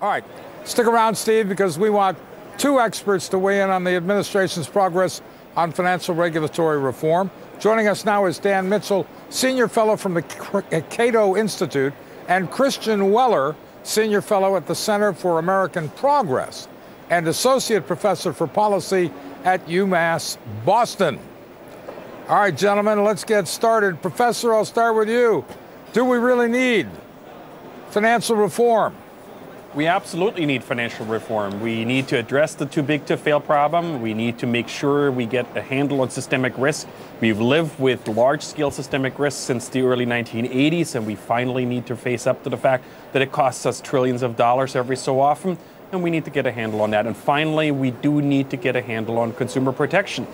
All right, stick around, Steve, because we want two experts to weigh in on the administration's progress on financial regulatory reform. Joining us now is Dan Mitchell, Senior Fellow from the Cato Institute, and Christian Weller, Senior Fellow at the Center for American Progress and Associate Professor for Policy at UMass Boston. All right, gentlemen, let's get started. Professor, I'll start with you. Do we really need financial reform? We absolutely need financial reform. We need to address the too big to fail problem. We need to make sure we get a handle on systemic risk. We've lived with large-scale systemic risk since the early 1980s, and we finally need to face up to the fact that it costs us trillions of dollars every so often, and we need to get a handle on that. And finally, we do need to get a handle on consumer protection.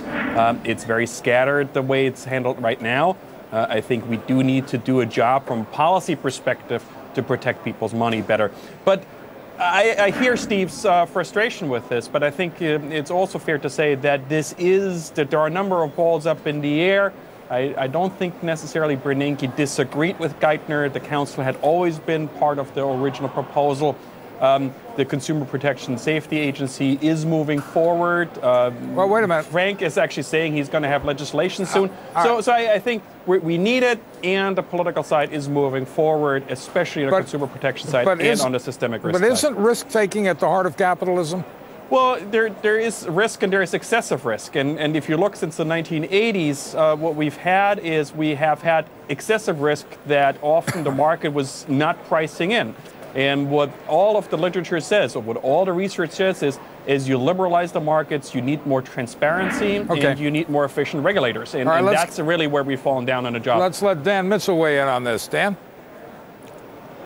It's very scattered the way it's handled right now. I think we do need to do a job from a policy perspective to protect people's money better. But I hear Steve's frustration with this, but I think it's also fair to say that that there are a number of balls up in the air. I don't think necessarily Bernanke disagreed with Geithner. The council had always been part of the original proposal. The Consumer Protection Safety Agency is moving forward. Well, wait a minute. Frank is actually saying he's going to have legislation soon. So I think we need it, and the political side is moving forward, especially on the consumer protection side and on the systemic risk side. But isn't risk-taking at the heart of capitalism? Well, there is risk and there is excessive risk. And if you look since the 1980s, what we've had is we have had excessive risk that often the market was not pricing in. And what all of the literature says, or what all the research says, is you liberalize the markets, you need more transparency, and you need more efficient regulators. And, and that's really where we've fallen down on the job. Let's let Dan Mitchell weigh in on this. Dan?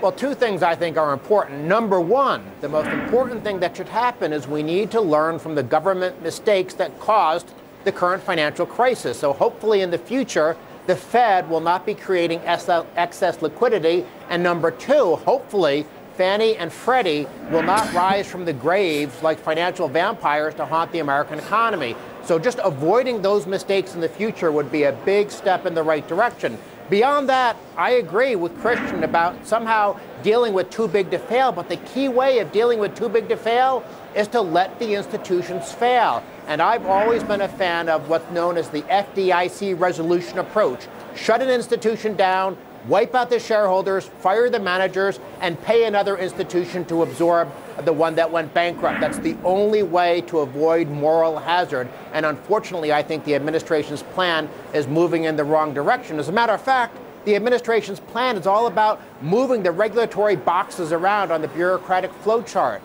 Well, two things I think are important. Number one, the most important thing that should happen is we need to learn from the government mistakes that caused the current financial crisis. So hopefully in the future, the Fed will not be creating excess liquidity. And number two, hopefully, Fannie and Freddie will not rise from the graves like financial vampires to haunt the American economy. So just avoiding those mistakes in the future would be a big step in the right direction. Beyond that, I agree with Christian about somehow dealing with too big to fail. But the key way of dealing with too big to fail is to let the institutions fail. And I've always been a fan of what's known as the FDIC resolution approach. Shut an institution down, wipe out the shareholders, fire the managers, and pay another institution to absorb the one that went bankrupt. That's the only way to avoid moral hazard. And unfortunately, I think the administration's plan is moving in the wrong direction. As a matter of fact, the administration's plan is all about moving the regulatory boxes around on the bureaucratic flowchart.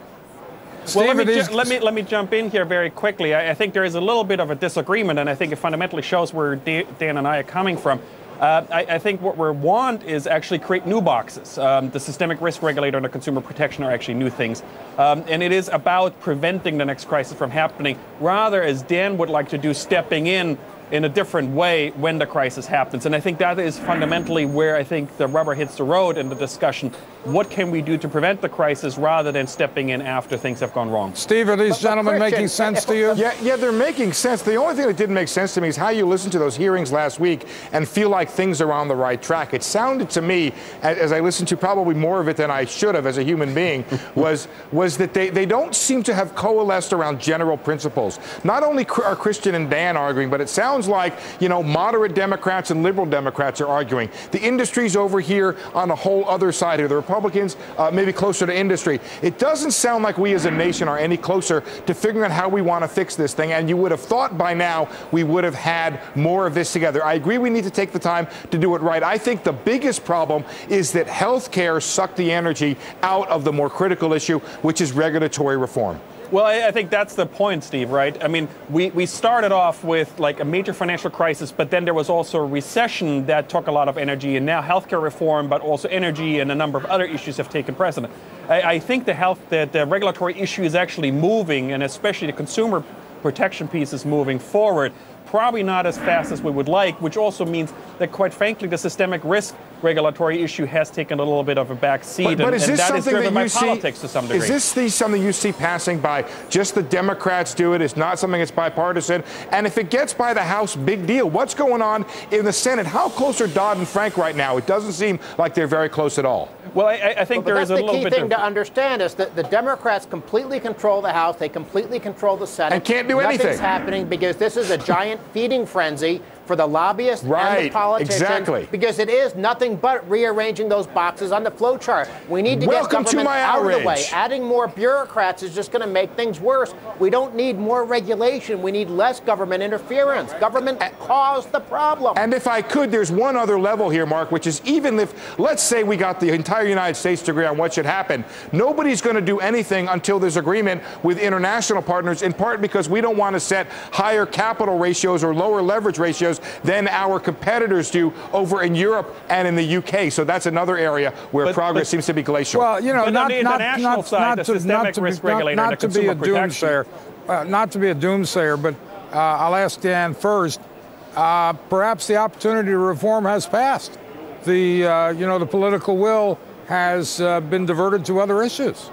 Well, let me jump in here very quickly. I think there is a little bit of a disagreement, and I think it fundamentally shows where Dan and I are coming from. I think what we want is actually create new boxes. The systemic risk regulator and the consumer protection are actually new things. And it is about preventing the next crisis from happening, rather, as Dan would like to do, stepping in a different way when the crisis happens. And I think that is fundamentally where I think the rubber hits the road in the discussion. What can we do to prevent the crisis rather than stepping in after things have gone wrong? Steve, are these gentlemen making sense to you? Yeah, they're making sense. The only thing that didn't make sense to me is how you listened to those hearings last week and feel like things are on the right track. It sounded to me, as I listened to probably more of it than I should have as a human being, was that they don't seem to have coalesced around general principles. Not only are Christian and Dan arguing, but it sounds like, you know, moderate Democrats and liberal Democrats are arguing. The industry's over here on a whole other side here. The Republicans maybe closer to industry. It doesn't sound like we as a nation are any closer to figuring out how we want to fix this thing. And you would have thought by now we would have had more of this together. I agree we need to take the time to do it right. I think the biggest problem is that health care sucked the energy out of the more critical issue, which is regulatory reform. Well, I think that's the point, Steve, right? I mean, we started off with like a major financial crisis, but then there was also a recession that took a lot of energy, and now healthcare reform, but also energy and a number of other issues have taken precedent. I think the regulatory issue is actually moving, and especially the consumer protection piece is moving forward. Probably not as fast as we would like, which also means that, quite frankly, the systemic risk regulatory issue has taken a little bit of a back seat, but is and this that is something driven that by you see, politics to some degree. Is this something you see passing by just the Democrats do it? It's not something that's bipartisan. And if it gets by the House, big deal. What's going on in the Senate? How close are Dodd and Frank right now? It doesn't seem like they're very close at all. Well, I think there is a little bit. The key thing to understand is that the Democrats completely control the House. They completely control the Senate. And can't do anything. Nothing's happening because this is a giant feeding frenzy for the lobbyists and the politicians. Exactly. Because it is nothing but rearranging those boxes on the flow chart. We need to get government out of the way. Adding more bureaucrats is just going to make things worse. We don't need more regulation. We need less government interference. Government caused the problem. And if I could, there's one other level here, Mark, which is even if, let's say we got the entire United States to agree on what should happen, nobody's going to do anything until there's agreement with international partners, in part because we don't want to set higher capital ratios or lower leverage ratios than our competitors do over in Europe and in the UK. So that's another area where progress seems to be glacial. Well, you know, not to be a doomsayer, but I'll ask Dan first. Perhaps the opportunity to reform has passed. The political will has been diverted to other issues.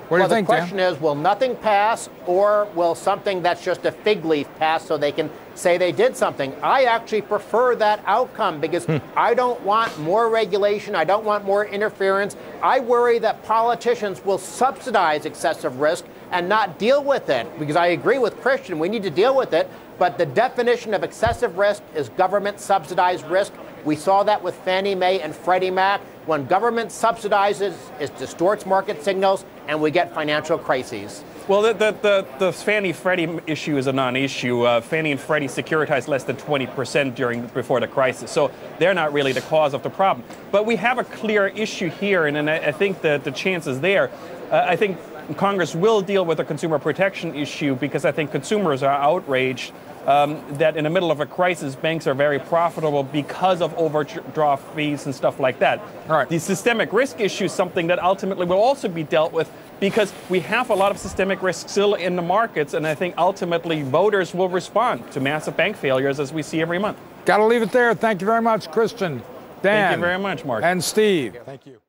What do you think, Dan? The question is, will nothing pass, or will something that's just a fig leaf pass so they can say they did something? I actually prefer that outcome because I don't want more regulation. I don't want more interference. I worry that politicians will subsidize excessive risk and not deal with it, because I agree with Christian. We need to deal with it. But the definition of excessive risk is government subsidized risk. We saw that with Fannie Mae and Freddie Mac. When government subsidizes, it distorts market signals, and we get financial crises. Well, the Fannie-Freddie issue is a non-issue. Fannie and Freddie securitized less than 20% before the crisis, so they're not really the cause of the problem. But we have a clear issue here, and I think that the chance is there. I think Congress will deal with the consumer protection issue because I think consumers are outraged that in the middle of a crisis, banks are very profitable because of overdraft fees and stuff like that. All right. The systemic risk issue is something that ultimately will also be dealt with because we have a lot of systemic risk still in the markets, and I think ultimately voters will respond to massive bank failures as we see every month. Got to leave it there. Thank you very much, Christian, Dan. Thank you very much, Mark. And Steve. Thank you.